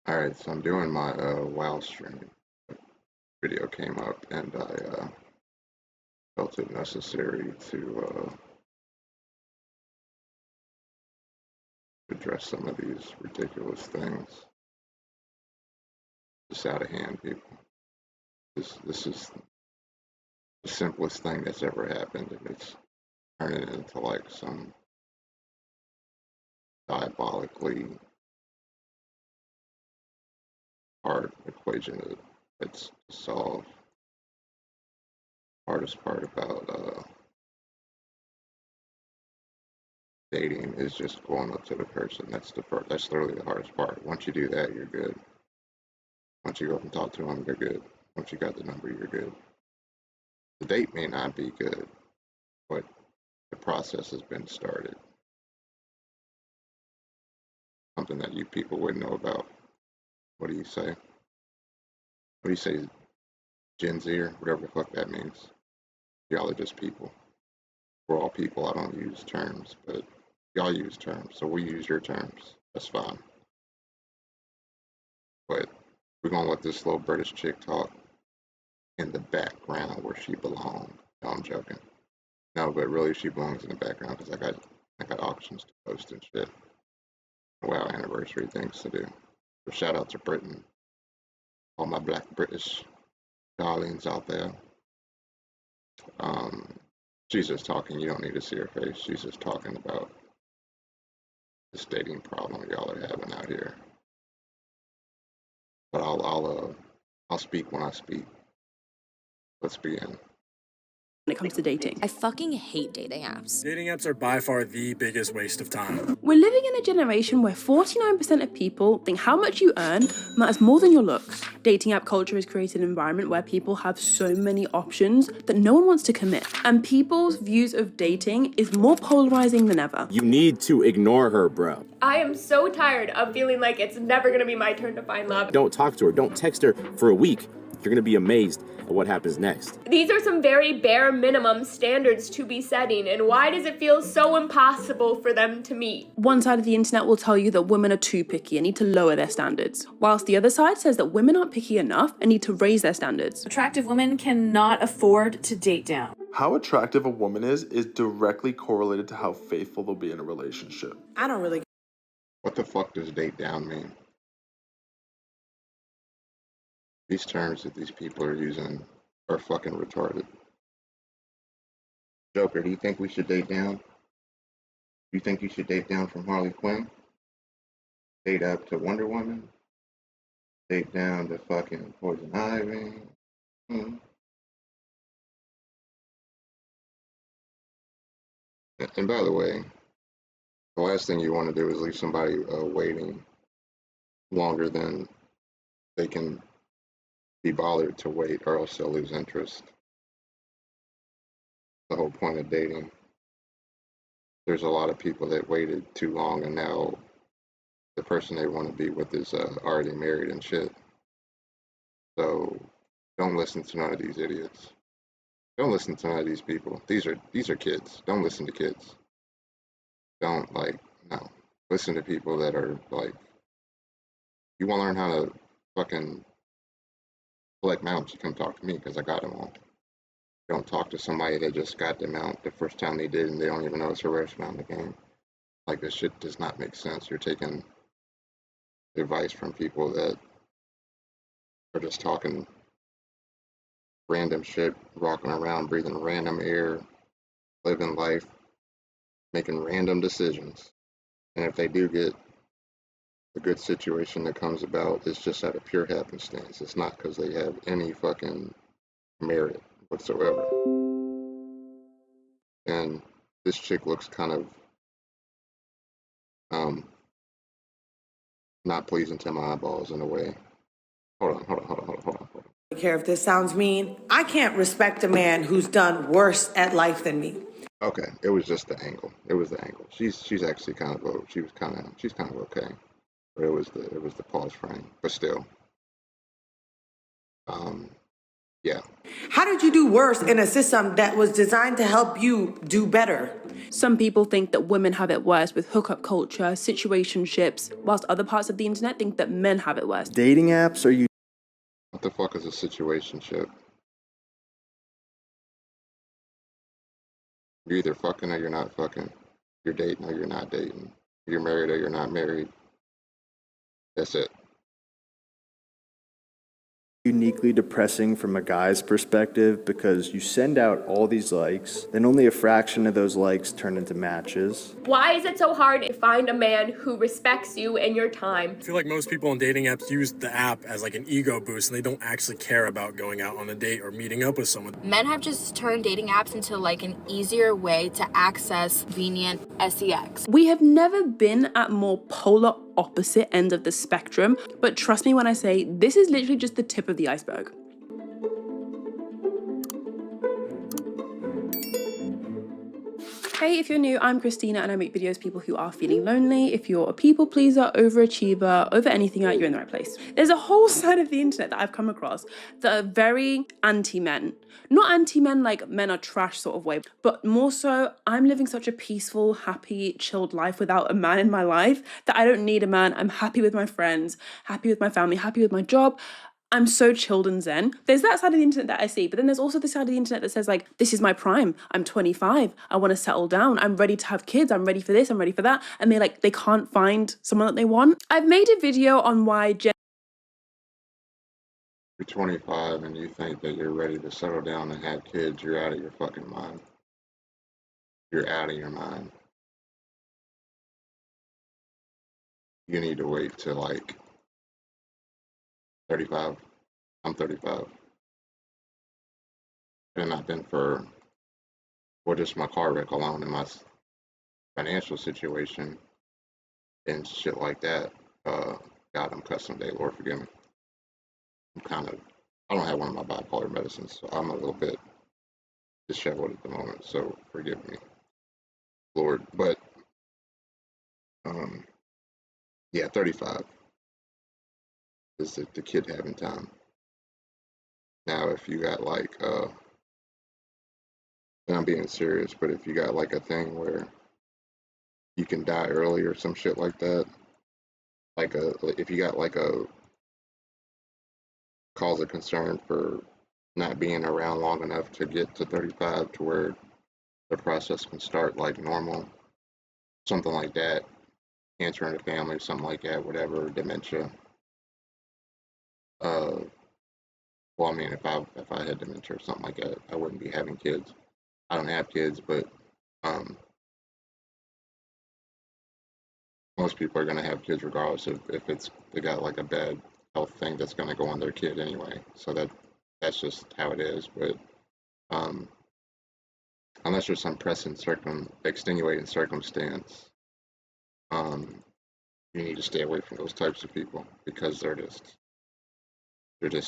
Alright, so I'm doing my WoW stream. Video came up and I felt it necessary to address some of these ridiculous things. Just out of hand, people. This is the simplest thing that's ever happened, and it's turning into like some diabolically hard equation that's solved. Hardest part about dating is just going up to the person. That's literally the hardest part. Once you do that, you're good. Once you go up and talk to them, you're good. Once you got the number, you're good. The date may not be good, but the process has been started. Something that you people wouldn't know about. What do you say? What do you say, Gen Z or whatever the fuck that means? Y'all are just people. We're all people. I don't use terms, but y'all use terms, so we use your terms. That's fine. But we're gonna let this little British chick talk in the background where she belongs. No, I'm joking. No, but really she belongs in the background because I got auctions to post and shit. WoW anniversary things to do. So shout out to Britain. All my black British darlings out there. She's just talking. You don't need to see her face. She's just talking about this dating problem y'all are having out here. But I'll speak when I speak. Let's begin. When it comes to dating. I fucking hate dating apps. Dating apps are by far the biggest waste of time. We're living in a generation where 49% of people think how much you earn matters more than your looks. Dating app culture has created an environment where people have so many options that no one wants to commit. And people's views of dating is more polarizing than ever. You need to ignore her, bro. I am so tired of feeling like it's never gonna be my turn to find love. Don't talk to her. Don't text her for a week. You're gonna be amazed at what happens next. These are some very bare minimum standards to be setting, and why does it feel so impossible for them to meet? One side of the internet will tell you that women are too picky and need to lower their standards, whilst the other side says that women aren't picky enough and need to raise their standards. Attractive women cannot afford to date down. How attractive a woman is directly correlated to how faithful they'll be in a relationship. I don't really. What the fuck does date down mean? These terms that these people are using are fucking retarded. Joker, do you think we should date down? Do you think you should date down from Harley Quinn? Date up to Wonder Woman? Date down to fucking Poison Ivy? And by the way, the last thing you want to do is leave somebody waiting longer than they can be bothered to wait, or else they'll lose interest. The whole point of dating. There's a lot of people that waited too long, and now the person they want to be with is already married and shit. So don't listen to none of these idiots. Don't listen to none of these people. These are kids. Don't listen to kids. Don't no. Listen to people that are like, you want to learn how to fucking collect mounts, you come talk to me because I got them all. Don't talk to somebody that just got the mount the first time they did and they don't even know it's a rarest mount in the game. Like, this shit does not make sense. You're taking advice from people that are just talking random shit, walking around, breathing random air, living life, making random decisions. And if they do get a good situation that comes about, it's just out of pure happenstance. It's not because they have any fucking merit whatsoever. And this chick looks kind of not pleasing to my eyeballs in a way. Hold on. I don't care if this sounds mean. I can't respect a man who's done worse at life than me. Okay, it was just the angle. It was the angle. She's actually kind of she's kind of okay. But it was the pause frame. But still. Yeah. How did you do worse in a system that was designed to help you do better? Some people think that women have it worse with hookup culture, situationships, whilst other parts of the internet think that men have it worse. Dating apps are you What the fuck is a situationship? You're either fucking or you're not fucking. You're dating or you're not dating. You're married or you're not married. That's it. uniquely depressing from a guy's perspective because you send out all these likes, then only a fraction of those likes turn into matches. Why is it so hard to find a man who respects you and your time? I feel like most people on dating apps use the app as like an ego boost and they don't actually care about going out on a date or meeting up with someone. Men have just turned dating apps into like an easier way to access convenient sex. We have never been at more polar opposite end of the spectrum, but trust me when I say this is literally just the tip of the iceberg. Hey, if you're new, I'm Christina and I make videos for people who are feeling lonely. If you're a people pleaser, overachiever, over anything out, you're in the right place. There's a whole side of the internet that I've come across that are very anti-men. Not anti-men like men are trash sort of way, but more so I'm living such a peaceful, happy, chilled life without a man in my life that I don't need a man. I'm happy with my friends, happy with my family, happy with my job. I'm so chilled and zen. There's that side of the internet that I see, but then there's also the side of the internet that says like, this is my prime. I'm 25. I want to settle down. I'm ready to have kids. I'm ready for this. I'm ready for that. And they can't find someone that they want. I've made a video on why You're 25 and you think that you're ready to settle down and have kids, you're out of your fucking mind. You're out of your mind. You need to wait till like 35. I'm 35. Had it not been for, well, just my car wreck alone and my financial situation and shit like that, God, I'm cussing today, Lord forgive me. I don't have one of my bipolar medicines, so I'm a little bit disheveled at the moment, so forgive me, Lord. But, yeah, 35 is the kid having time. Now, if you got like, and I'm being serious, but if you got like a thing where you can die early or some shit like that, if you got like a cause of concern for not being around long enough to get to 35 to where the process can start like normal, something like that, cancer in the family, something like that, whatever, dementia. Well, I mean, if I had dementia or something like that, I wouldn't be having kids. I don't have kids, but most people are gonna have kids regardless if they got like a bad health thing that's gonna go on their kid anyway. So that's just how it is. But unless there's some extenuating circumstance, you need to stay away from those types of people because they're just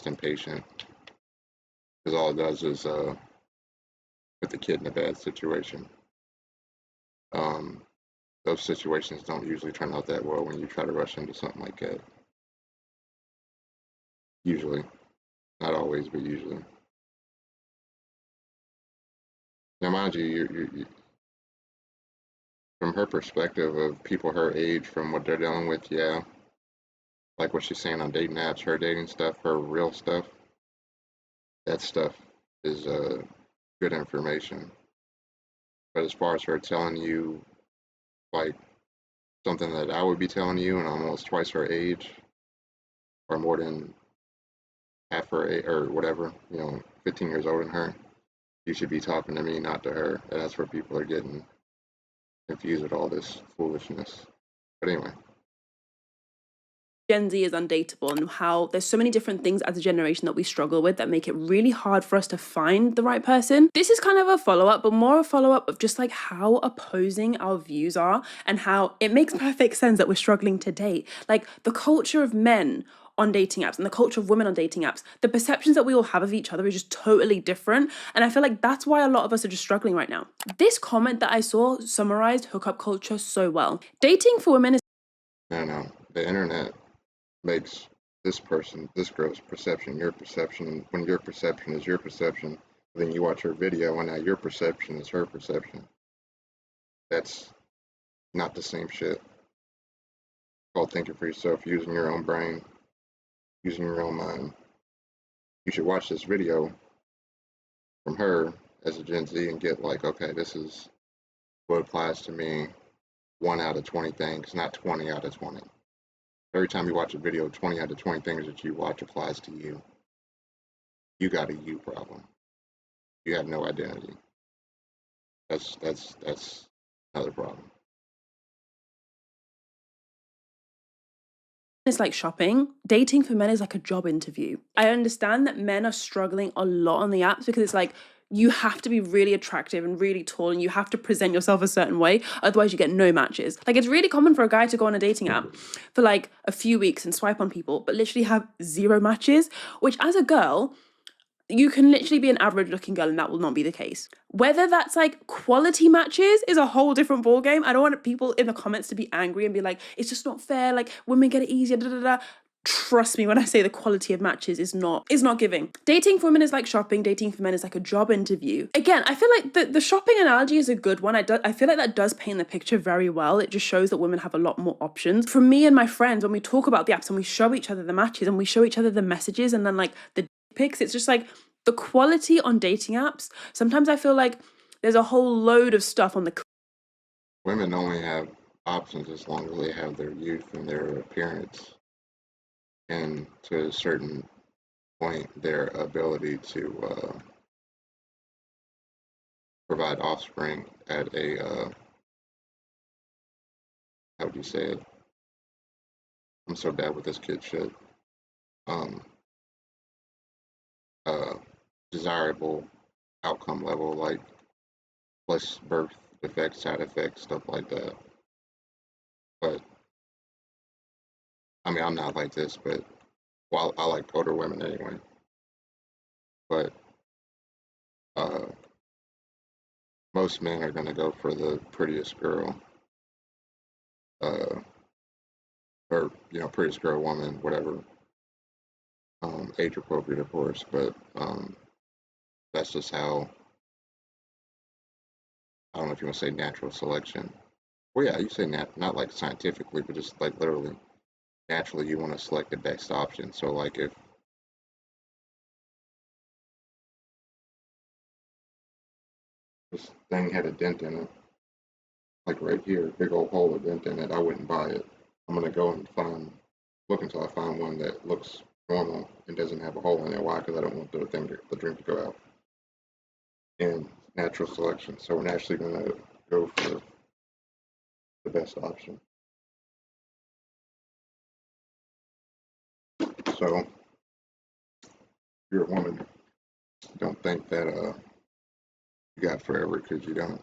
impatient. Because all it does is put the kid in a bad situation. Those situations don't usually turn out that well when you try to rush into something like that. Usually. Not always, but usually. Now, mind you, you from her perspective of people her age, from what they're dealing with, yeah. Like what she's saying on dating apps, her dating stuff, her real stuff. That stuff is good information. But as far as her telling you, like, something that I would be telling you and almost twice her age, or more than half her age, or whatever, 15 years older than her, you should be talking to me, not to her. And that's where people are getting confused with all this foolishness. But anyway. Gen Z is undateable and how there's so many different things as a generation that we struggle with that make it really hard for us to find the right person. This is kind of a follow-up, but more a follow-up of just like how opposing our views are and how it makes perfect sense that we're struggling to date. Like the culture of men on dating apps and the culture of women on dating apps, the perceptions that we all have of each other is just totally different. And I feel like that's why a lot of us are just struggling right now. This comment that I saw summarized hookup culture so well. Dating for women is... No, the internet makes this girl's perception, your perception, and when your perception is your perception, then you watch her video and now your perception is her perception. That's not the same shit. It's called thinking for yourself, using your own brain, using your own mind. You should watch this video from her as a Gen Z and get like, okay, this is what applies to me. 1 out of 20 things, not 20 out of 20. Every time you watch a video, 20 out of 20 things that you watch applies to you. You got a you problem. You have no identity. That's another problem. It's like shopping. Dating for men is like a job interview. I understand that men are struggling a lot on the apps because it's like you have to be really attractive and really tall and you have to present yourself a certain way, otherwise you get no matches. Like, it's really common for a guy to go on a dating app for like a few weeks and swipe on people but literally have 0 matches, which as a girl, you can literally be an average looking girl and that will not be the case. Whether that's like quality matches is a whole different ballgame. I don't want people in the comments to be angry and be like, it's just not fair, like women get it easier, da da da. Trust me when I say the quality of matches is not giving. Dating for women is like shopping. Dating for men is like a job interview. Again, I feel like the shopping analogy is a good one. I feel like that does paint the picture very well. It just shows that women have a lot more options. For me and my friends, when we talk about the apps and we show each other the matches and we show each other the messages and then like the pics, it's just like the quality on dating apps. Sometimes I feel like there's a whole load of stuff on the... Women only have options as long as they have their youth and their appearance, and to a certain point, their ability to provide offspring at a, how would you say it? I'm so bad with this kid shit. Desirable outcome level, like less birth defects, side effects, stuff like that. But I mean, I'm not like this, but well, I like older women anyway. But most men are gonna go for the prettiest girl, or prettiest girl, woman, whatever. Age appropriate, of course, but that's just how, I don't know if you want to say natural selection. Well, yeah, you say not like scientifically, but just like literally, naturally, you want to select the best option. So, like, if this thing had a dent in it, like right here, big old hole, a dent in it, I wouldn't buy it. I'm gonna go and look until I find one that looks normal and doesn't have a hole in it. Why? Because I don't want the drink to go out. And natural selection. So we're naturally going to go for the best option. So if you're a woman, don't think that you got forever, because you don't.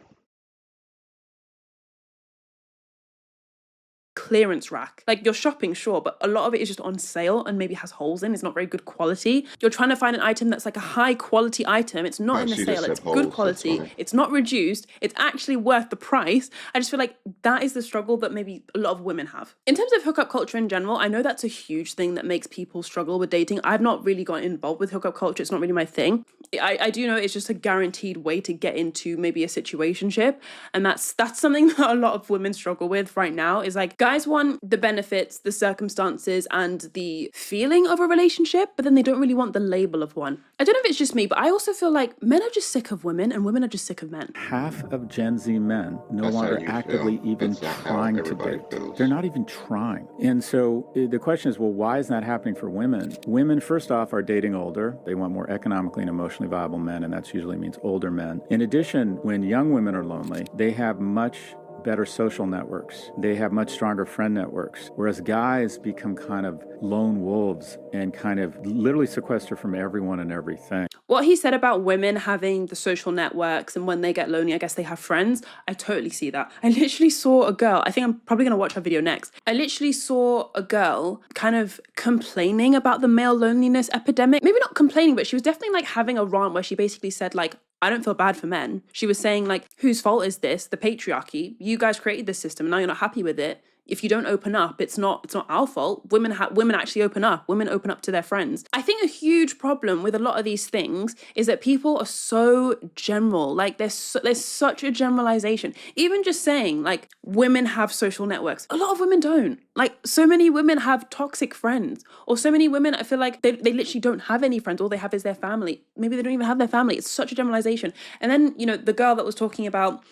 Clearance rack. Like, you're shopping, sure, but a lot of it is just on sale and maybe has holes in. It's not very good quality. You're trying to find an item that's like a high quality item. It's not in a sale. It's good quality. It's not reduced. It's actually worth the price. I just feel like that is the struggle that maybe a lot of women have. In terms of hookup culture in general, I know that's a huge thing that makes people struggle with dating. I've not really gotten involved with hookup culture. It's not really my thing. I do know it's just a guaranteed way to get into maybe a situationship, and that's something that a lot of women struggle with right now. Is like, guys want the benefits, the circumstances, and the feeling of a relationship, but then they don't really want the label of one. I don't know if it's just me, but I also feel like men are just sick of women and women are just sick of men. Half of Gen Z men no longer actively even trying to date. They're not even trying. And so the question is, well, why is that happening for women? Women, first off, are dating older. They want more economically and emotionally viable men, and that usually means older men. In addition, when young women are lonely, they have much better social networks. They have much stronger friend networks, whereas guys become kind of lone wolves and kind of literally sequester from everyone and everything. What he said about women having the social networks and when they get lonely, I guess they have friends, I totally see that. I literally saw a girl, I think I'm probably going to watch her video next. I literally saw a girl kind of complaining about the male loneliness epidemic. Maybe not complaining, but she was definitely like having a rant where she basically said like, I don't feel bad for men. She was saying like, whose fault is this? The patriarchy. You guys created this system and now you're not happy with it. if you don't open up, it's not our fault. Women actually open up. Women open up to their friends. I think a huge problem with a lot of these things is that people are so general. Like there's such a generalization. Even just saying like women have social networks. A lot of women don't. Like so many women have toxic friends, or so many women I feel like they literally don't have any friends. All they have is their family. Maybe they don't even have their family. It's such a generalization. And then, you know, the girl that was talking about,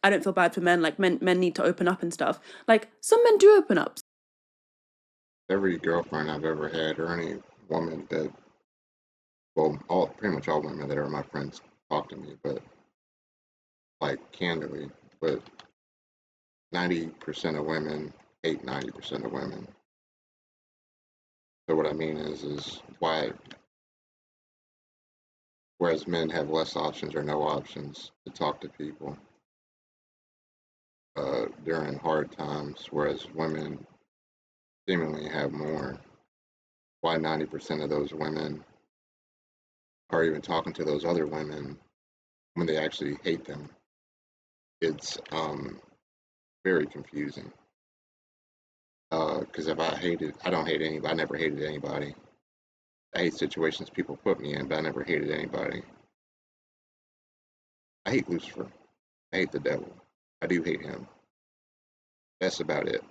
I don't feel bad for men, like men need to open up and stuff. Like some men do open up. Every girlfriend I've ever had, or any woman that, well, pretty much all women that are my friends talk to me, but like candidly, but 90% of women hate 90% of women. So what I mean is why, whereas men have less options or no options to talk to people during hard times, whereas women seemingly have more, why 90% of those women are even talking to those other women when they actually hate them. It's very confusing. Because if I don't hate anybody. I never hated anybody. I hate situations people put me in, but I never hated anybody. I hate Lucifer. I hate the devil. I do hate him. That's about it.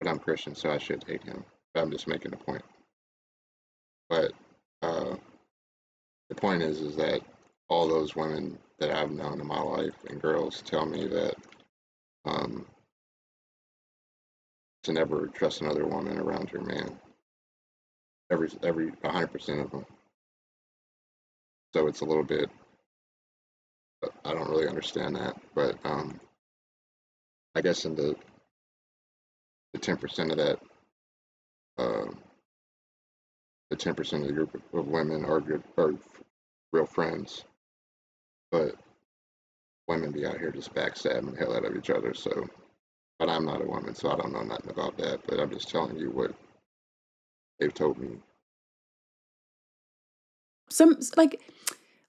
But I'm Christian, so I should hate him. But I'm just making a point. But the point is that all those women that I've known in my life and girls tell me that to never trust another woman around your man. Every 100% of them. So it's a little bit, I don't really understand that, but I guess in the 10% of that, the 10% of the group of women are real friends, but women be out here just backstabbing the hell out of each other. So, but I'm not a woman, so I don't know nothing about that. But I'm just telling you what they've told me.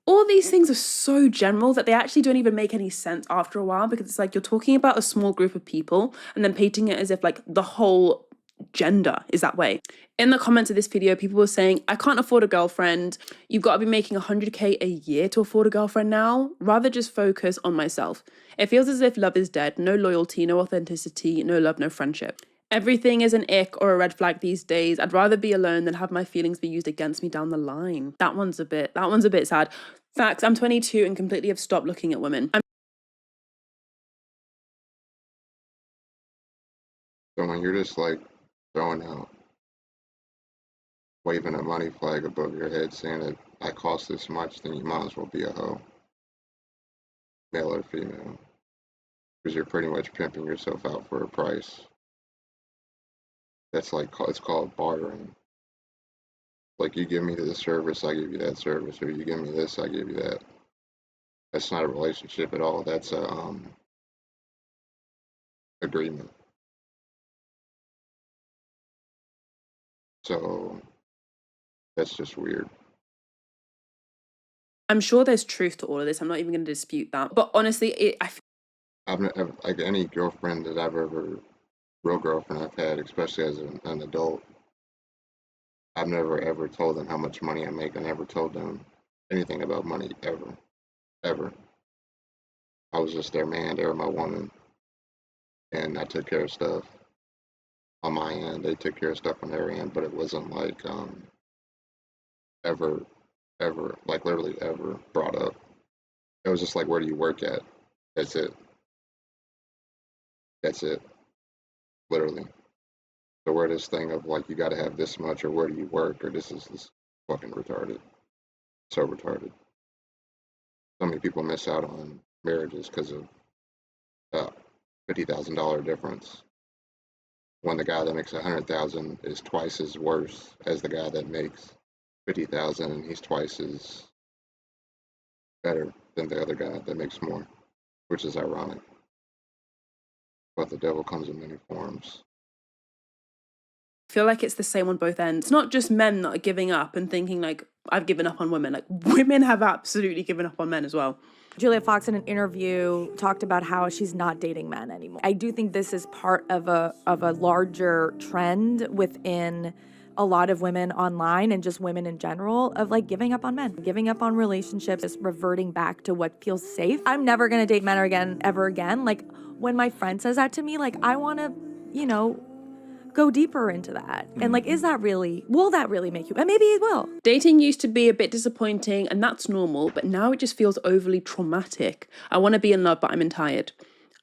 All these things are so general that they actually don't even make any sense after a while, because it's like you're talking about a small group of people and then painting it as if like the whole gender is that way. In the comments of this video, people were saying, I can't afford a girlfriend. You've got to be making 100K a year to afford a girlfriend now. Rather just focus on myself. It feels as if love is dead. No loyalty, no authenticity, no love, no friendship. Everything is an ick or a red flag these days. I'd rather be alone than have my feelings be used against me down the line. That one's a bit sad. Facts, I'm 22 and completely have stopped looking at women. So when you're just like throwing out, waving a money flag above your head saying that I cost this much, then you might as well be a hoe, male or female, because you're pretty much pimping yourself out for a price. That's like, it's called bartering. Like, you give me this service, I give you that service, or you give me this, I give you that. That's not a relationship at all. That's a agreement. So that's just weird. I'm sure there's truth to all of this. I'm not even going to dispute that. But honestly, I've never, like any girlfriend that I've ever, real girlfriend I've had, especially as an adult, I've never ever told them how much money I make. I never told them anything about money, ever. Ever. I was just their man, they were my woman. And I took care of stuff on my end. They took care of stuff on their end, but it wasn't like ever, like literally ever brought up. It was just like, where do you work at? That's it. That's it. Literally. So where this thing of like, you got to have this much, or where do you work, or this fucking retarded. So retarded. So many people miss out on marriages because of $50,000 difference. When the guy that makes $100,000 is twice as worse as the guy that makes $50,000, and he's twice as better than the other guy that makes more, which is ironic. But the devil comes in many forms. I feel like it's the same on both ends. It's not just men that are giving up and thinking like, I've given up on women. Like, women have absolutely given up on men as well. Julia Fox in an interview talked about how she's not dating men anymore. I do think this is part of a larger trend within a lot of women online and just women in general of like giving up on men, giving up on relationships, just reverting back to what feels safe. I'm never gonna date men ever again. Like when my friend says that to me, like I wanna, go deeper into that. And like, will that really make you? And maybe it will. Dating used to be a bit disappointing, and that's normal, but now it just feels overly traumatic. I want to be in love, but I'm tired.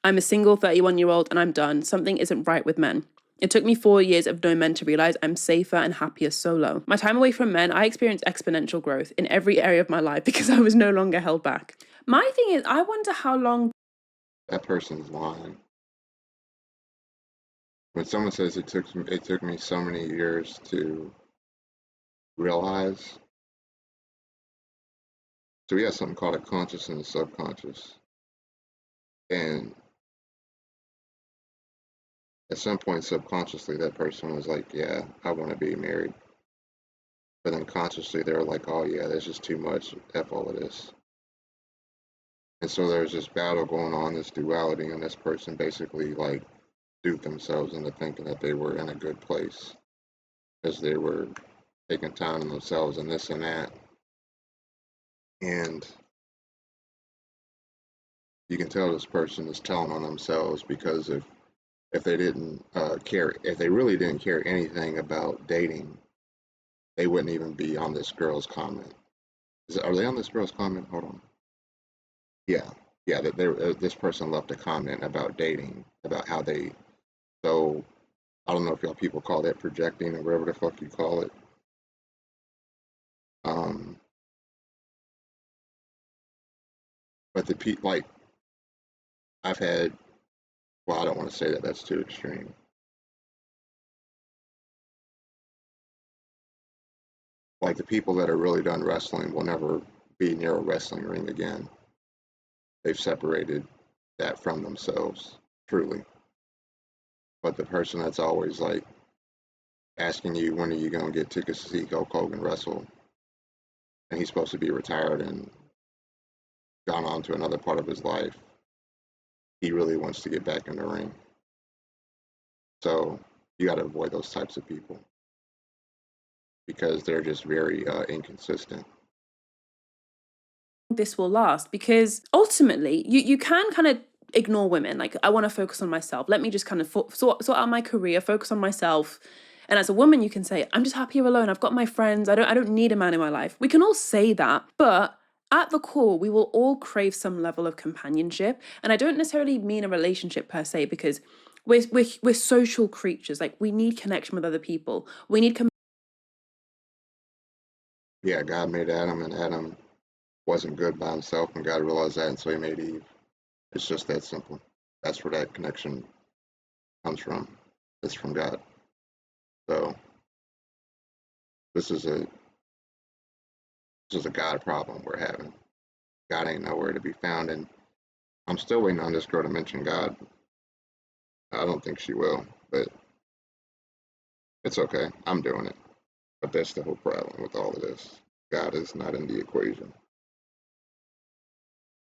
I'm a single 31-year-old and I'm done. Something isn't right with men. It took me 4 years of no men to realize I'm safer and happier solo. My time away from men, I experienced exponential growth in every area of my life because I was no longer held back. My thing is, I wonder how long that person's lying. When someone says it took me so many years to realize, so we have something called a conscious and a subconscious. And at some point subconsciously that person was like, yeah, I want to be married. But then consciously they were like, oh yeah, there's just too much, F all of this. And so there's this battle going on, this duality, and this person basically like duped themselves into thinking that they were in a good place because they were taking time on themselves and this and that. And you can tell this person is telling on themselves, because if they didn't care, if they really didn't care anything about dating, they wouldn't even be on this girl's comment. Are they on this girl's comment? Hold on. Yeah, that this person left a comment about dating, about how they. So I don't know if y'all people call that projecting or whatever the fuck you call it. But like I've had. Well, I don't want to say that. That's too extreme. Like the people that are really done wrestling will never be near a wrestling ring again. They've separated that from themselves, truly. But the person that's always like asking you, when are you going to get tickets to see Hulk Hogan wrestle? And he's supposed to be retired and gone on to another part of his life. He really wants to get back in the ring. So you got to avoid those types of people because they're just very inconsistent. This will last, because ultimately you can kind of ignore women. Like, I want to focus on myself. Let me just kind of sort out my career, focus on myself. And as a woman, you can say, I'm just happier alone. I've got my friends. I don't need a man in my life. We can all say that, but at the core, we will all crave some level of companionship. And I don't necessarily mean a relationship per se, because we're social creatures. Like, we need connection with other people. We need Yeah, God made Adam, and Adam wasn't good by himself, and God realized that, and so he made Eve. It's just that simple. That's where that connection comes from. It's from God. So this is a God problem we're having. God ain't nowhere to be found, and I'm still waiting on this girl to mention God. I don't think she will, but it's okay. I'm doing it. But that's the whole problem with all of this. God is not in the equation.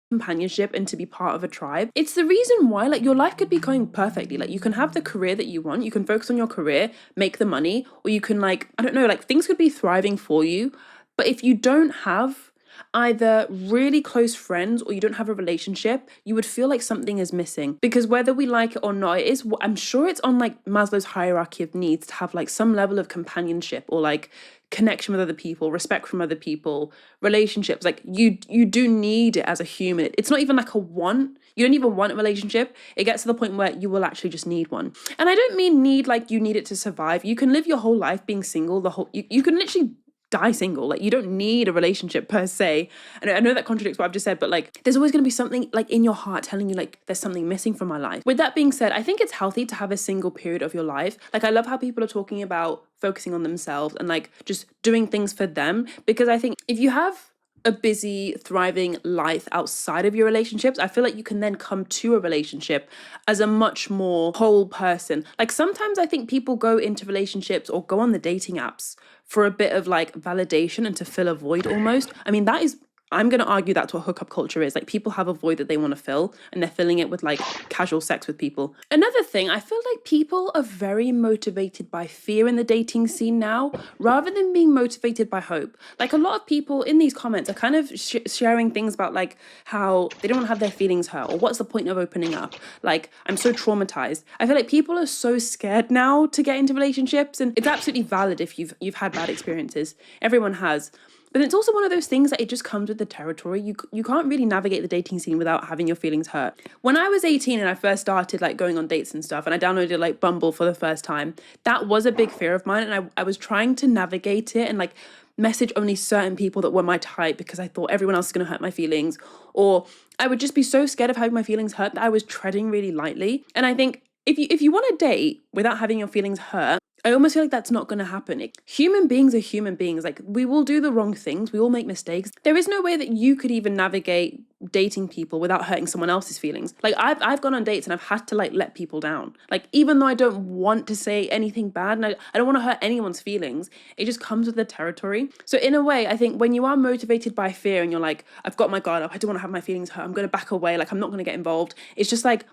companionship and to be part of a tribe. It's the reason why, like, your life could be going perfectly. Like, you can have the career that you want, you can focus on your career, make the money, or you can, like, I don't know, like, things could be thriving for you. But if you don't have either really close friends or you don't have a relationship, you would feel like something is missing. Because whether we like it or not, it is, I'm sure it's on like Maslow's hierarchy of needs to have like some level of companionship or like connection with other people, respect from other people, relationships. Like you do need it as a human. It's not even like a want. You don't even want a relationship. It gets to the point where you will actually just need one. And I don't mean need like you need it to survive. You can live your whole life being single. You can literally die single. Like, you don't need a relationship per se. And I know that contradicts what I've just said, but like, there's always going to be something like in your heart telling you like there's something missing from my life. With that being said, I think it's healthy to have a single period of your life. Like, I love how people are talking about focusing on themselves and like just doing things for them, because I think if you have a busy, thriving life outside of your relationships, I feel like you can then come to a relationship as a much more whole person. Like, sometimes I think people go into relationships or go on the dating apps for a bit of like validation and to fill a void almost. I mean, that is I'm going to argue that's what hookup culture is. Like, people have a void that they want to fill, and they're filling it with like casual sex with people. Another thing, I feel like people are very motivated by fear in the dating scene now, rather than being motivated by hope. Like, a lot of people in these comments are kind of sharing things about like how they don't want to have their feelings hurt, or what's the point of opening up? Like, I'm so traumatized. I feel like people are so scared now to get into relationships, and it's absolutely valid if you've had bad experiences. Everyone has. But it's also one of those things that it just comes with the territory. You can't really navigate the dating scene without having your feelings hurt. When I was 18 and I first started like going on dates and stuff, and I downloaded like Bumble for the first time, that was a big fear of mine, and I was trying to navigate it and like message only certain people that were my type, because I thought everyone else is going to hurt my feelings, or I would just be so scared of having my feelings hurt that I was treading really lightly. And I think if you want to date without having your feelings hurt, I almost feel like that's not going to happen. Human beings are human beings. Like, we will do the wrong things. We all make mistakes. There is no way that you could even navigate dating people without hurting someone else's feelings. Like, I've gone on dates and I've had to like let people down. Like, even though I don't want to say anything bad and I don't want to hurt anyone's feelings, it just comes with the territory. So in a way, I think when you are motivated by fear and you're like, I've got my guard up, I don't want to have my feelings hurt, I'm going to back away, like I'm not going to get involved. It's just like,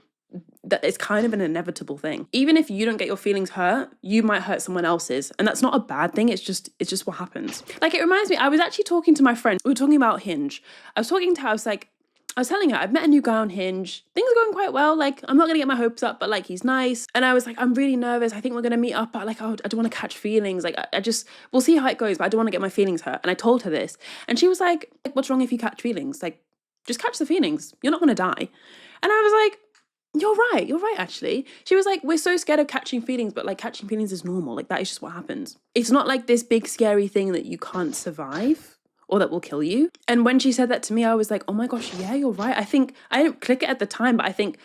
that it's kind of an inevitable thing. Even if you don't get your feelings hurt, you might hurt someone else's, and that's not a bad thing. It's just what happens. Like, it reminds me, I was actually talking to my friend. We were talking about Hinge. I was talking to her. I was telling her I've met a new guy on Hinge. Things are going quite well. Like, I'm not gonna get my hopes up, but like, he's nice. And I was like, I'm really nervous. I think we're gonna meet up, but like, I don't want to catch feelings. Like, we'll see how it goes, but I don't want to get my feelings hurt. And I told her this, and she was like, what's wrong if you catch feelings? Like, just catch the feelings. You're not gonna die. And I was like, you're right, actually. She was like, we're so scared of catching feelings, but like, catching feelings is normal. Like, that is just what happens. It's not like this big scary thing that you can't survive or that will kill you. And when she said that to me, I was like, oh my gosh, yeah, you're right. I think, I didn't click it at the time, but I think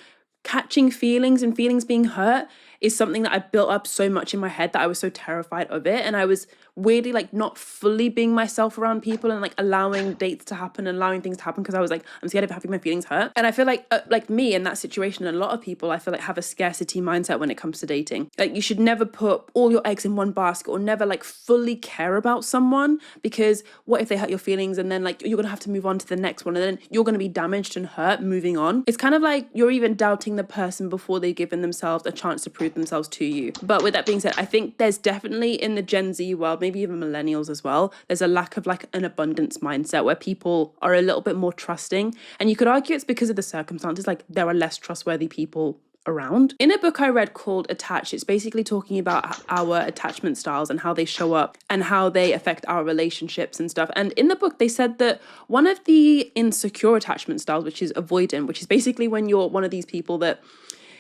catching feelings and feelings being hurt is something that I built up so much in my head that I was so terrified of it. And I was weirdly like not fully being myself around people and like allowing dates to happen and allowing things to happen, because I was like, I'm scared of having my feelings hurt. And I feel like me in that situation, and a lot of people, I feel like, have a scarcity mindset when it comes to dating. Like, you should never put all your eggs in one basket, or never like fully care about someone, because what if they hurt your feelings, and then like you're gonna have to move on to the next one, and then you're gonna be damaged and hurt moving on. It's kind of like you're even doubting the person before they've given themselves a chance to prove themselves to you. But with that being said, I think there's definitely in the Gen Z world, maybe even millennials as well, there's a lack of like an abundance mindset where people are a little bit more trusting. And you could argue it's because of the circumstances, like there are less trustworthy people around. In a book I read called Attached, it's basically talking about our attachment styles and how they show up and how they affect our relationships and stuff. And in the book, they said that one of the insecure attachment styles, which is avoidant, which is basically when you're one of these people that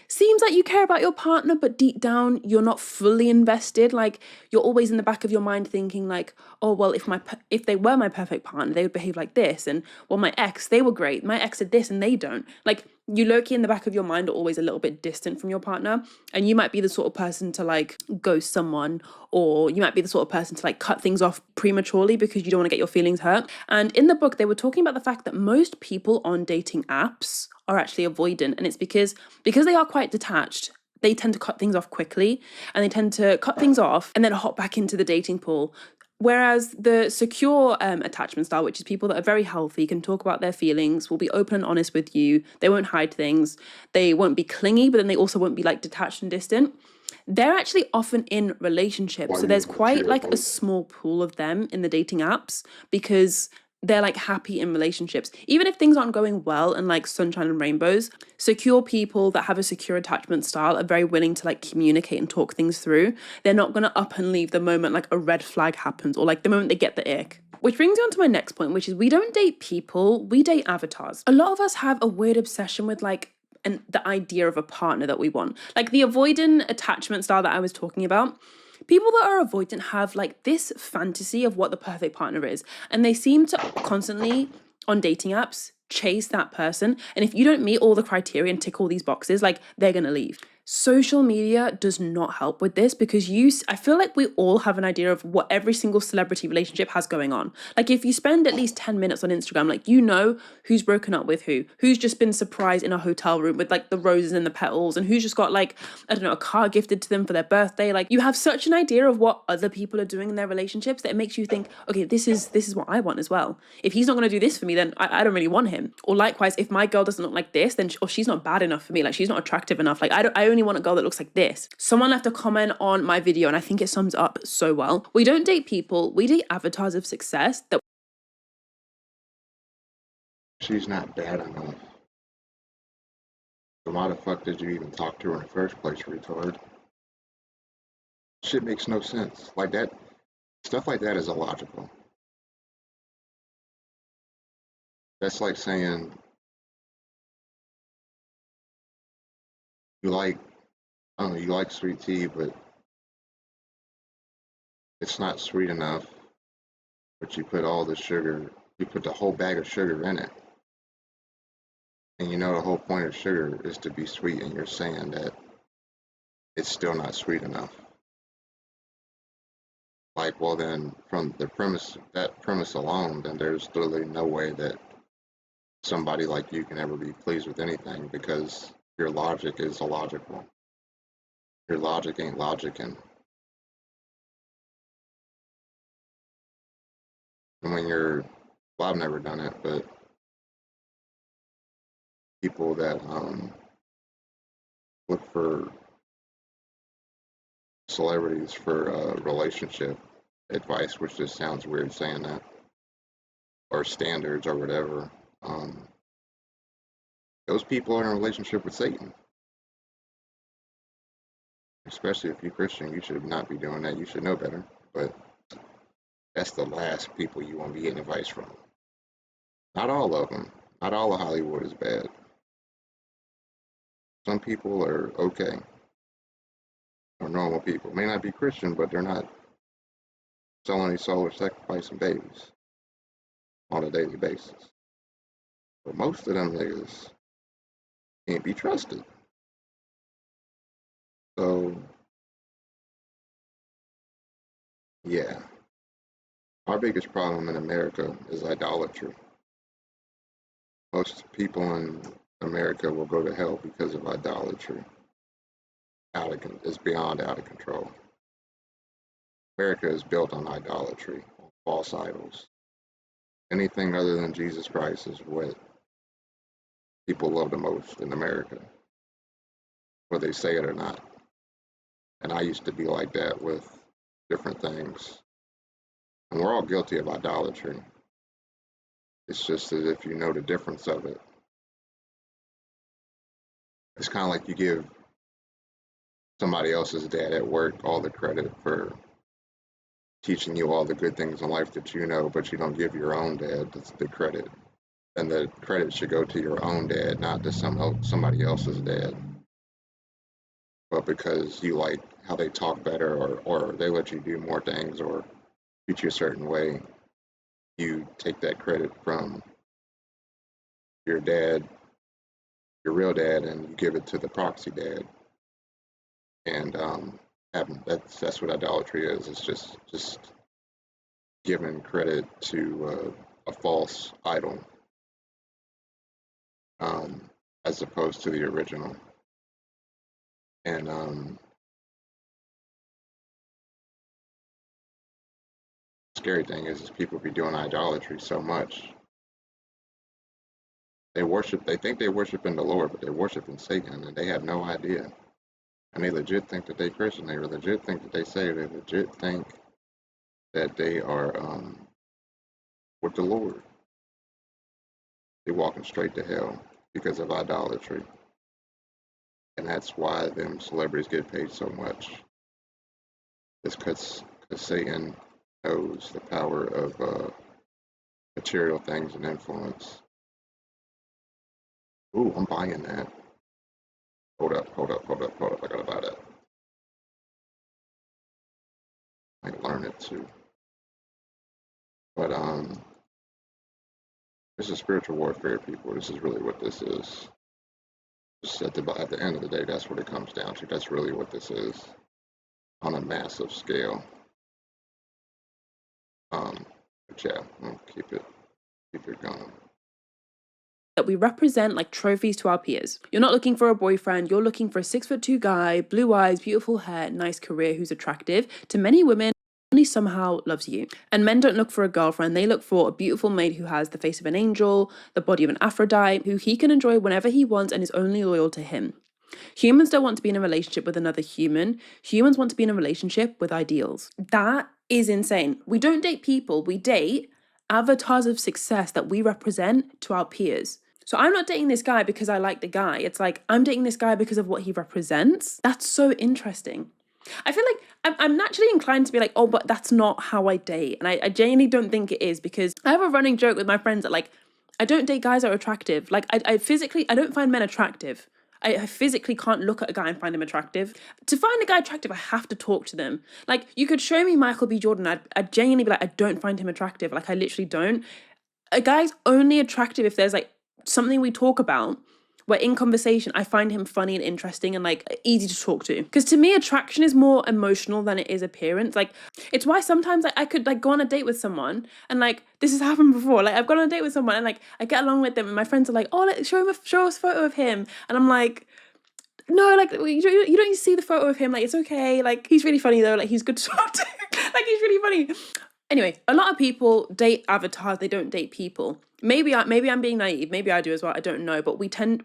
seems like you care about your partner, but deep down you're not fully invested. Like, you're always in the back of your mind thinking like, oh well, if they were my perfect partner, they would behave like this, and well, my ex, they were great, my ex did this and they don't. Like, you low-key in the back of your mind are always a little bit distant from your partner, and you might be the sort of person to like ghost someone, or you might be the sort of person to like cut things off prematurely because you don't want to get your feelings hurt. And in the book, they were talking about the fact that most people on dating apps are actually avoidant, and it's because they are quite detached. They tend to cut things off quickly, and they tend to cut things off and then hop back into the dating pool. Whereas the secure attachment style, which is people that are very healthy, can talk about their feelings, will be open and honest with you, they won't hide things, they won't be clingy, but then they also won't be like detached and distant. They're actually often in relationships. So there's quite like a small pool of them in the dating apps, because they're like happy in relationships. Even if things aren't going well and like sunshine and rainbows, secure people that have a secure attachment style are very willing to like communicate and talk things through. They're not going to up and leave the moment like a red flag happens, or like the moment they get the ick. Which brings me on to my next point, which is we don't date people, we date avatars. A lot of us have a weird obsession with like the idea of a partner that we want. Like the avoidant attachment style that I was talking about, people that are avoidant have like this fantasy of what the perfect partner is, and they seem to constantly on dating apps chase that person. And if you don't meet all the criteria and tick all these boxes, like, they're gonna leave. Social media does not help with this because I feel like we all have an idea of what every single celebrity relationship has going on. Like, if you spend at least 10 minutes on Instagram, like, you know who's broken up with who's just been surprised in a hotel room with like the roses and the petals, and who's just got like, I don't know, a car gifted to them for their birthday. Like, you have such an idea of what other people are doing in their relationships that it makes you think, okay, this is what I want as well. If he's not going to do this for me, then I don't really want him. Or likewise, if my girl doesn't look like this, then or she's not bad enough for me. Like, she's not attractive enough. Like, I only want a girl that looks like this. Someone left a comment on my video, and I think it sums up so well. We don't date people, we date avatars of success that. She's not bad enough. So why the fuck did you even talk to her in the first place, retard? Shit makes no sense. Like that, stuff like that is illogical. That's like saying you like, I don't know, you like sweet tea, but it's not sweet enough, but you put all the sugar, you put the whole bag of sugar in it. And you know the whole point of sugar is to be sweet, and you're saying that it's still not sweet enough. Like, well then, from the premise, that premise alone, then there's literally no way that somebody like you can ever be pleased with anything because your logic is illogical. Your logic ain't logicking. And when you're, well, I've never done it, but people that look for celebrities for relationship advice, which just sounds weird saying that, or standards or whatever, those people are in a relationship with Satan. Especially if you're Christian, you should not be doing that. You should know better. But that's the last people you want to be getting advice from. Not all of them. Not all of Hollywood is bad. Some people are okay. Or normal people. May not be Christian, but they're not selling any soul or sacrificing babies on a daily basis. But most of them niggas can't be trusted. So, yeah. Our biggest problem in America is idolatry. Most people in America will go to hell because of idolatry. It's beyond out of control. America is built on idolatry, on false idols. Anything other than Jesus Christ is what people love the most in America, whether they say it or not. And I used to be like that with different things. And we're all guilty of idolatry. It's just that if you know the difference of it, it's kind of like you give somebody else's dad at work all the credit for teaching you all the good things in life that you know, but you don't give your own dad the credit. And the credit should go to your own dad, not to somebody else's dad. But because you like how they talk better, or they let you do more things, or treat you a certain way, you take that credit from your dad, your real dad, and you give it to the proxy dad. And that's what idolatry is. It's just giving credit to a false idol, as opposed to the original. And scary thing is people be doing idolatry so much. They think they're worshiping the Lord, but they're worshiping Satan, and they have no idea. And they legit think that they're Christian. They legit think that they say. They legit think that they are with the Lord. They're walking straight to hell because of idolatry. And that's why them celebrities get paid so much. It's because Satan knows the power of material things and influence. Ooh, I'm buying that. Hold up. I gotta buy that. I learn it too. But This is spiritual warfare, people. This is really what this is. Just at the end of the day, that's what it comes down to. That's really what this is on a massive scale. But yeah, we'll keep it going. That we represent like trophies to our peers. You're not looking for a boyfriend, you're looking for a 6'2" guy, blue eyes, beautiful hair, nice career, who's attractive to many women, only somehow loves you. And men don't look for a girlfriend, they look for a beautiful mate who has the face of an angel, the body of an Aphrodite, who he can enjoy whenever he wants and is only loyal to him. Humans don't want to be in a relationship with another human. Humans want to be in a relationship with ideals. That is insane. We don't date people, we date avatars of success that we represent to our peers. So I'm not dating this guy because I like the guy. It's like, I'm dating this guy because of what he represents. That's so interesting. I feel like I'm naturally inclined to be like, oh, but that's not how I date. And I genuinely don't think it is, because I have a running joke with my friends that like, I don't date guys that are attractive. Like I physically, I don't find men attractive. I physically can't look at a guy and find him attractive. To find a guy attractive, I have to talk to them. Like, you could show me Michael B. Jordan, I'd genuinely be like, I don't find him attractive. Like, I literally don't. A guy's only attractive if there's like something we talk about where in conversation I find him funny and interesting and like easy to talk to. Because to me, attraction is more emotional than it is appearance. Like, it's why sometimes I could like go on a date with someone and like, this has happened before. Like, I've gone on a date with someone and like I get along with them and my friends are like, oh, show us a photo of him. And I'm like, no, like you don't need to see the photo of him. Like, it's okay. Like, he's really funny though. Like, he's good to talk to. Like, he's really funny. Anyway, a lot of people date avatars, they don't date people. Maybe I'm being naive, maybe I do as well, I don't know, but we tend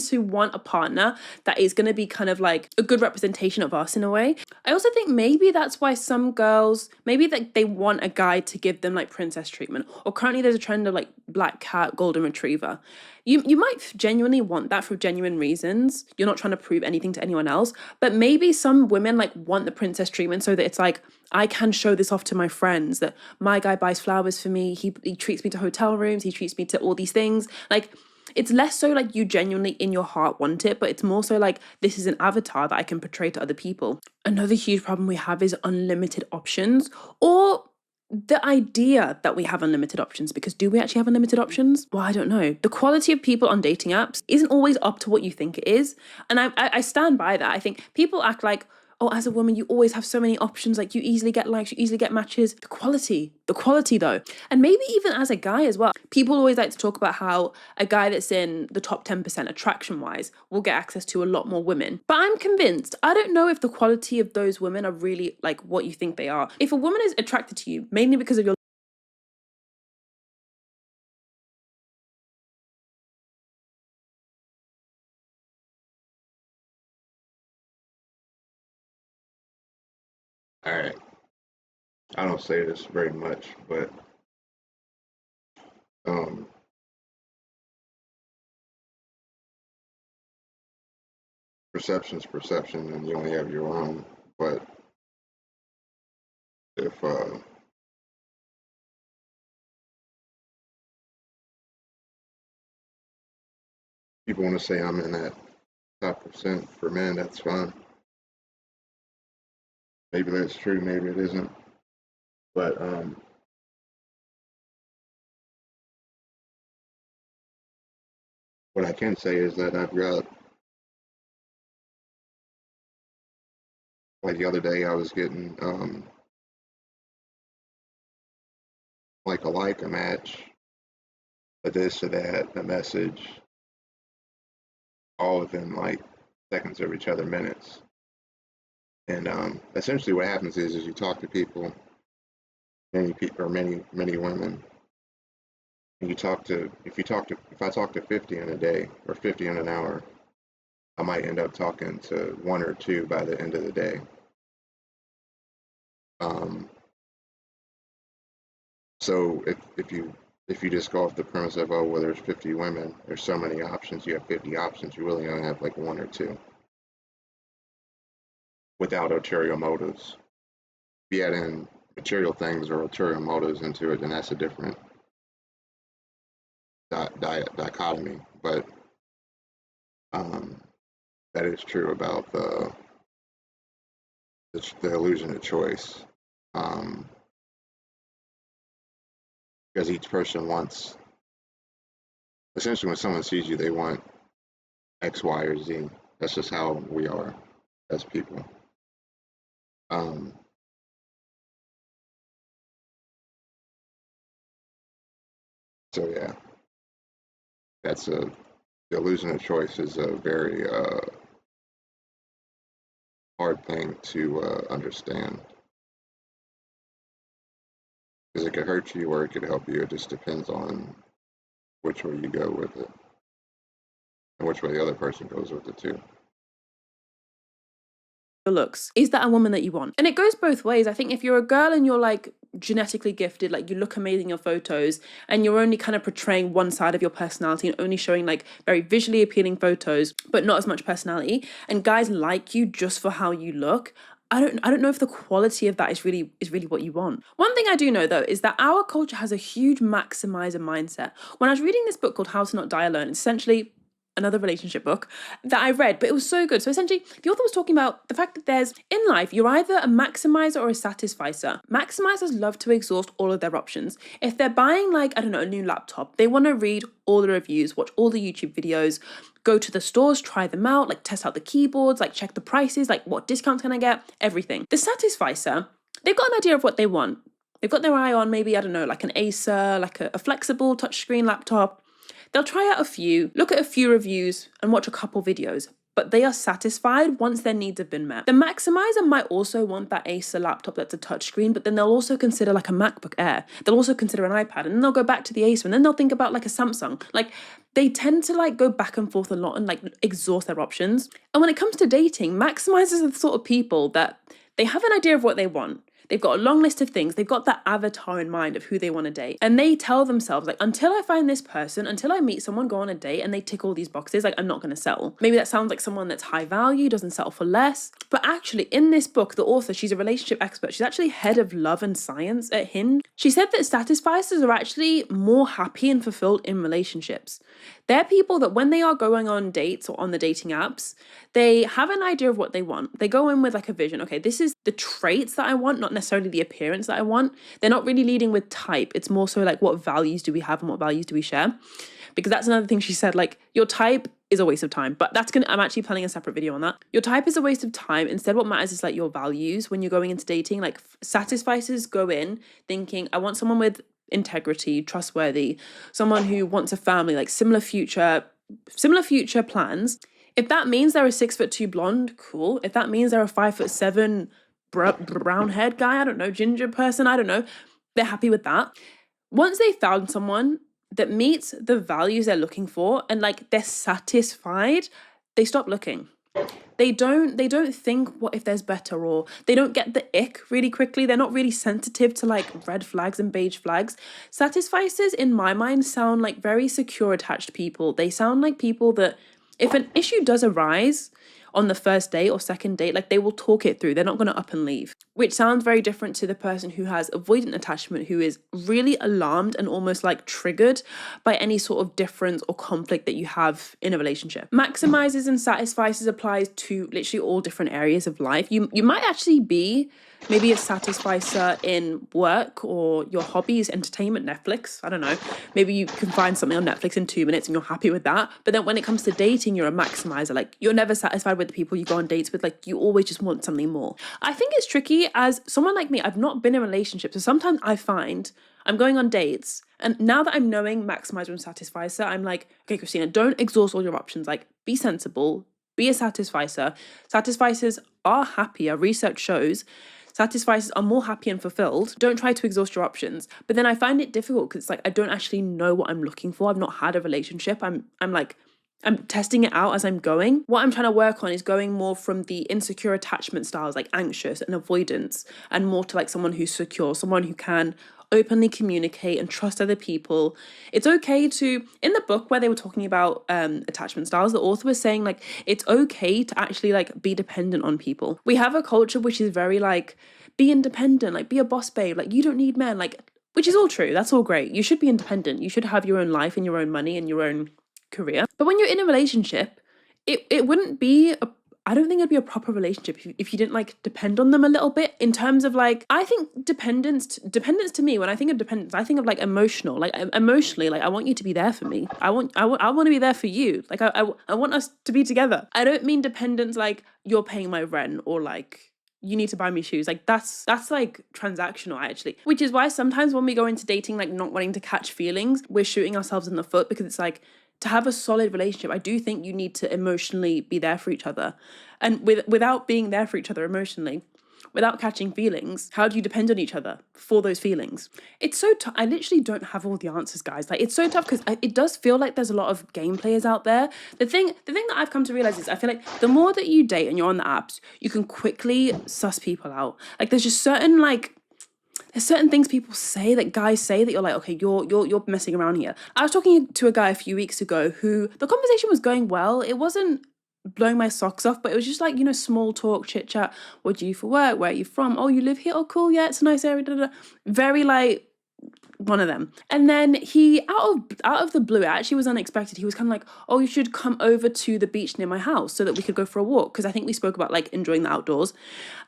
to want a partner that is going to be kind of like a good representation of us in a way. I also think maybe that's why some girls, maybe that they want a guy to give them like princess treatment, or currently there's a trend of like black cat, golden retriever. You might genuinely want that for genuine reasons. You're not trying to prove anything to anyone else, but maybe some women like want the princess treatment so that it's like, I can show this off to my friends that my guy buys flowers for me, he treats me to hotel rooms, he treats me to all these things. Like, it's less so like you genuinely in your heart want it, but it's more so like, this is an avatar that I can portray to other people. Another huge problem we have is unlimited options, or the idea that we have unlimited options, because do we actually have unlimited options? Well, I don't know. The quality of people on dating apps isn't always up to what you think it is. And I stand by that. I think people act like, oh, as a woman, you always have so many options, like you easily get likes, you easily get matches. The quality though. And maybe even as a guy as well. People always like to talk about how a guy that's in the top 10% attraction-wise will get access to a lot more women. But I'm convinced, I don't know if the quality of those women are really like what you think they are. If a woman is attracted to you, mainly because of your All right. I don't say this very much, but perception's perception, and you only have your own. But if people want to say I'm in that top percent for men, that's fine. Maybe that's true, maybe it isn't. But what I can say is that I've got, like the other day, I was getting like a match, a this, a that, a message, all within like seconds of each other, minutes. And essentially what happens is you talk to people, many women, and if I talk to 50 in a day or 50 in an hour, I might end up talking to one or two by the end of the day. So if you just go off the premise of, oh, well, there's 50 women, there's so many options, you have 50 options, you really only have like one or two without ulterior motives. If you add in material things or ulterior motives into it, then that's a different dichotomy. But that is true about the illusion of choice. Because each person wants essentially when someone sees you, they want X, Y, or Z. That's just how we are as people. So yeah, the illusion of choice is a very hard thing to understand, because it could hurt you or it could help you. It just depends on which way you go with it and which way the other person goes with it too. Your looks. Is that a woman that you want? And it goes both ways. I think if you're a girl and you're like genetically gifted, like you look amazing in your photos, and you're only kind of portraying one side of your personality and only showing like very visually appealing photos, but not as much personality, and guys like you just for how you look, I don't know if the quality of that is really what you want. One thing I do know though is that our culture has a huge maximizer mindset. When I was reading this book called How to Not Die Alone, it's essentially another relationship book that I read, but it was so good. So essentially, the author was talking about the fact that there's, in life, you're either a maximizer or a satisficer. Maximizers love to exhaust all of their options. If they're buying like, I don't know, a new laptop, they want to read all the reviews, watch all the YouTube videos, go to the stores, try them out, like test out the keyboards, like check the prices, like what discounts can I get, everything. The satisficer, they've got an idea of what they want. They've got their eye on maybe, I don't know, like an Acer, like a flexible touchscreen laptop. They'll try out a few, look at a few reviews, and watch a couple videos, but they are satisfied once their needs have been met. The maximizer might also want that Acer laptop that's a touchscreen, but then they'll also consider like a MacBook Air. They'll also consider an iPad, and then they'll go back to the Acer, and then they'll think about like a Samsung. Like, they tend to like go back and forth a lot and like exhaust their options. And when it comes to dating, maximizers are the sort of people that they have an idea of what they want. They've got a long list of things. They've got that avatar in mind of who they want to date. And they tell themselves, like, until I find this person, until I meet someone, go on a date, and they tick all these boxes, like, I'm not going to settle. Maybe that sounds like someone that's high value, doesn't settle for less. But actually, in this book, the author, she's a relationship expert. She's actually head of love and science at Hinge. She said that satisficers are actually more happy and fulfilled in relationships. They're people that when they are going on dates or on the dating apps, they have an idea of what they want. They go in with like a vision. Okay, this is the traits that I want, not necessarily the appearance that I want. They're not really leading with type. It's more so like, what values do we have and what values do we share? Because that's another thing she said, like, your type is a waste of time. But I'm actually planning a separate video on that. Your type is a waste of time. Instead, what matters is like your values when you're going into dating. Like, satisficers go in thinking, I want someone with integrity, trustworthy, someone who wants a family, like similar future plans. If that means they're a 6'2" blonde, cool. If that means they're a 5'7" brown haired guy, I don't know, ginger person, I don't know, they're happy with that. Once they found someone that meets the values they're looking for and like they're satisfied, they stop looking. They don't think what if there's better, or they don't get the ick really quickly. They're not really sensitive to like red flags and beige flags. Satisficers in my mind sound like very secure attached people. They sound like people that if an issue does arise on the first date or second date, like they will talk it through. They're not going to up and leave, which sounds very different to the person who has avoidant attachment, who is really alarmed and almost like triggered by any sort of difference or conflict that you have in a relationship. Maximizers and satisficers applies to literally all different areas of life. You might actually be maybe a satisficer in work or your hobbies, entertainment, Netflix. I don't know. Maybe you can find something on Netflix in 2 minutes and you're happy with that. But then when it comes to dating, you're a maximizer. Like, you're never satisfied with the people you go on dates with. Like, you always just want something more. I think it's tricky as someone like me. I've not been in a relationship. So sometimes I find I'm going on dates, and now that I'm knowing maximizer and satisficer, I'm like, okay, Christina, don't exhaust all your options. Like, be sensible, be a satisficer. Satisficers are happier. Research shows satisficers are more happy and fulfilled. Don't try to exhaust your options. But then I find it difficult because it's like I don't actually know what I'm looking for. I've not had a relationship. I'm testing it out as I'm going. What I'm trying to work on is going more from the insecure attachment styles, like anxious and avoidance, and more to like someone who's secure, someone who can openly communicate and trust other people. It's okay to, in the book where they were talking about attachment styles, the author was saying like it's okay to actually like be dependent on people. We have a culture which is very like, be independent, like be a boss babe, like you don't need men, like, which is all true. That's all great. You should be independent. You should have your own life and your own money and your own career. But when you're in a relationship, it wouldn't be I don't think it'd be a proper relationship if you didn't like depend on them a little bit, in terms of like, I think dependence to me, when I think of dependence, I think of like emotional, like emotionally, like I want you to be there for me. I want to be there for you. Like I want us to be together. I don't mean dependence like you're paying my rent or like you need to buy me shoes. Like that's like transactional actually, which is why sometimes when we go into dating like not wanting to catch feelings, we're shooting ourselves in the foot, because it's like, to have a solid relationship, I do think you need to emotionally be there for each other. And without being there for each other emotionally, without catching feelings, how do you depend on each other for those feelings? It's so tough. I literally don't have all the answers, guys. Like, it's so tough because it does feel like there's a lot of game players out there. The thing that I've come to realize is I feel like the more that you date and you're on the apps, you can quickly suss people out. Like, there's just certain things people say, that guys say, that you're like, okay, you're messing around here. I was talking to a guy a few weeks ago who the conversation was going well. It wasn't blowing my socks off, but it was just like, small talk, chit chat. What do you do for work? Where are you from? Oh, you live here? Oh, cool. Yeah, it's a nice area. Da, da, da. Very like one of them. And then he, out of the blue, it actually was unexpected. He was kind of like, oh, you should come over to the beach near my house so that we could go for a walk. Because I think we spoke about like enjoying the outdoors.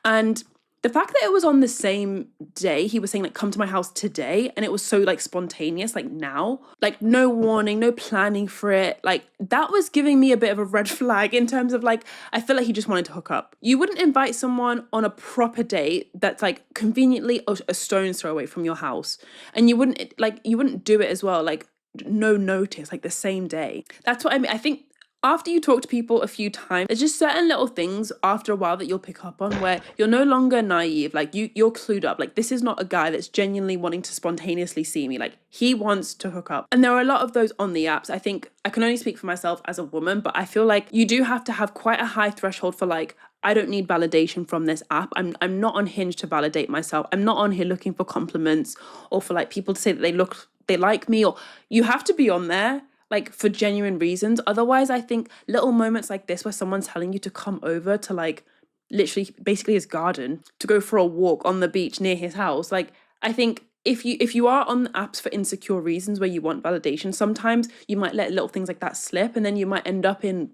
And the fact that it was on the same day, he was saying like, come to my house today, and it was so like spontaneous, like now, like no warning, no planning for it, like that was giving me a bit of a red flag in terms of like, I feel like he just wanted to hook up. You wouldn't invite someone on a proper date that's like conveniently a stone's throw away from your house, and you wouldn't do it as well, like no notice, like the same day. That's what I mean. I think after you talk to people a few times, there's just certain little things after a while that you'll pick up on where you're no longer naive. Like you're clued up. Like, this is not a guy that's genuinely wanting to spontaneously see me. Like, he wants to hook up. And there are a lot of those on the apps. I think I can only speak for myself as a woman, but I feel like you do have to have quite a high threshold for like, I don't need validation from this app. I'm not on Hinge to validate myself. I'm not on here looking for compliments or for like people to say that they like me, or you have to be on there like for genuine reasons. Otherwise, I think little moments like this where someone's telling you to come over to like literally basically his garden to go for a walk on the beach near his house, like I think if you are on apps for insecure reasons where you want validation, sometimes you might let little things like that slip, and then you might end up in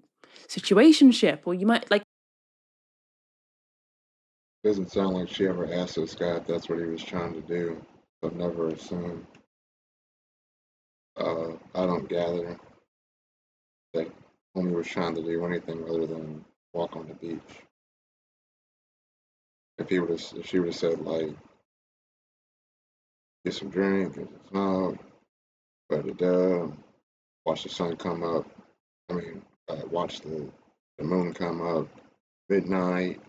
situationship, or you might like. Doesn't sound like she ever asked this guy if that's what he was trying to do. I've never assumed. I don't gather that homie was trying to do anything other than walk on the beach. If she would have said like, get some drink, get some smoke, watch the sun come up. Watch the moon come up, midnight,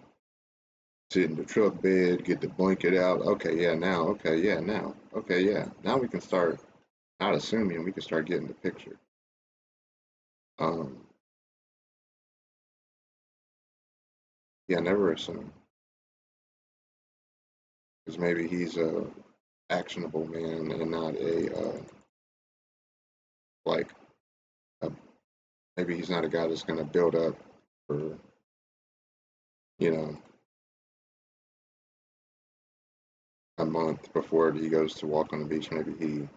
sit in the truck bed, get the blanket out. Okay, yeah, now. Okay, yeah, now. Okay, yeah. Now we can start not assuming, we can start getting the picture. Yeah, never assume. Because maybe he's a actionable man and not maybe he's not a guy that's going to build up for, a month before he goes to walk on the beach. Maybe he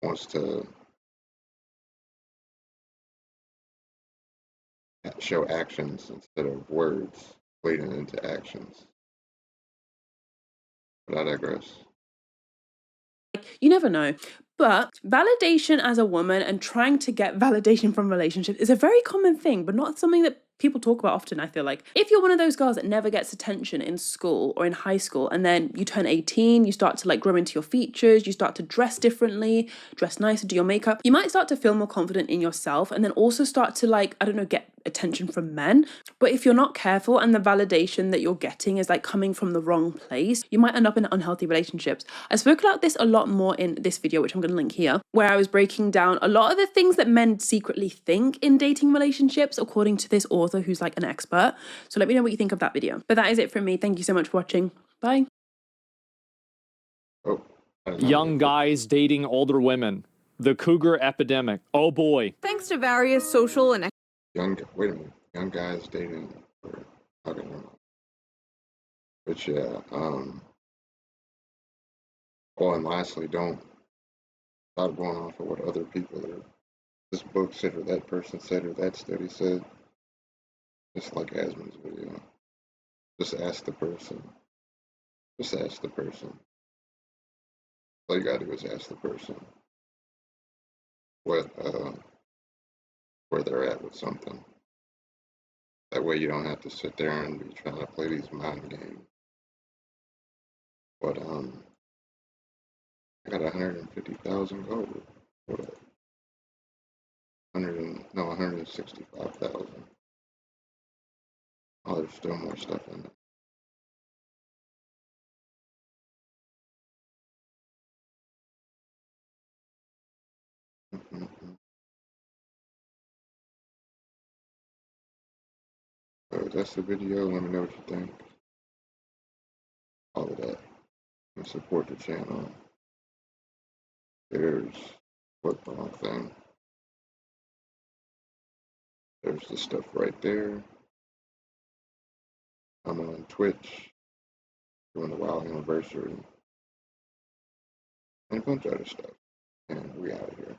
wants to show actions instead of words leading into actions. But I digress. You never know. But validation as a woman and trying to get validation from relationships is a very common thing, but not something that people talk about often, I feel like. If you're one of those girls that never gets attention in school or in high school, and then you turn 18, you start to like grow into your features, you start to dress differently, dress nicer, do your makeup, you might start to feel more confident in yourself, and then also start to like, I don't know, get attention from men. But if you're not careful and the validation that you're getting is like coming from the wrong place, you might end up in unhealthy relationships. I spoke about this a lot more in this video, which I'm going to link here, where I was breaking down a lot of the things that men secretly think in dating relationships, according to this author who's like an expert. So let me know what you think of that video. But that is it from me. Thank you so much for watching. Bye. Young guys dating older women. The cougar epidemic. Oh boy. Thanks to various social and Wait a minute. Young guys dating. Okay, never mind. But yeah, and lastly, don't stop going off of what other people are. This book said, or that person said, or that study said. Just like Asmon's video. Just ask the person. Just ask the person. All you gotta do is ask the person what where they're at with something. That way you don't have to sit there and be trying to play these mind games. But I got 150,000 gold. What up? 165,000. Oh, there's still more stuff in there. So that's the video. Let me know what you think. All of that. And support the channel. There's what the wrong thing. There's the stuff right there. I'm on Twitch doing the WoW anniversary and a bunch of other stuff. And we out of here.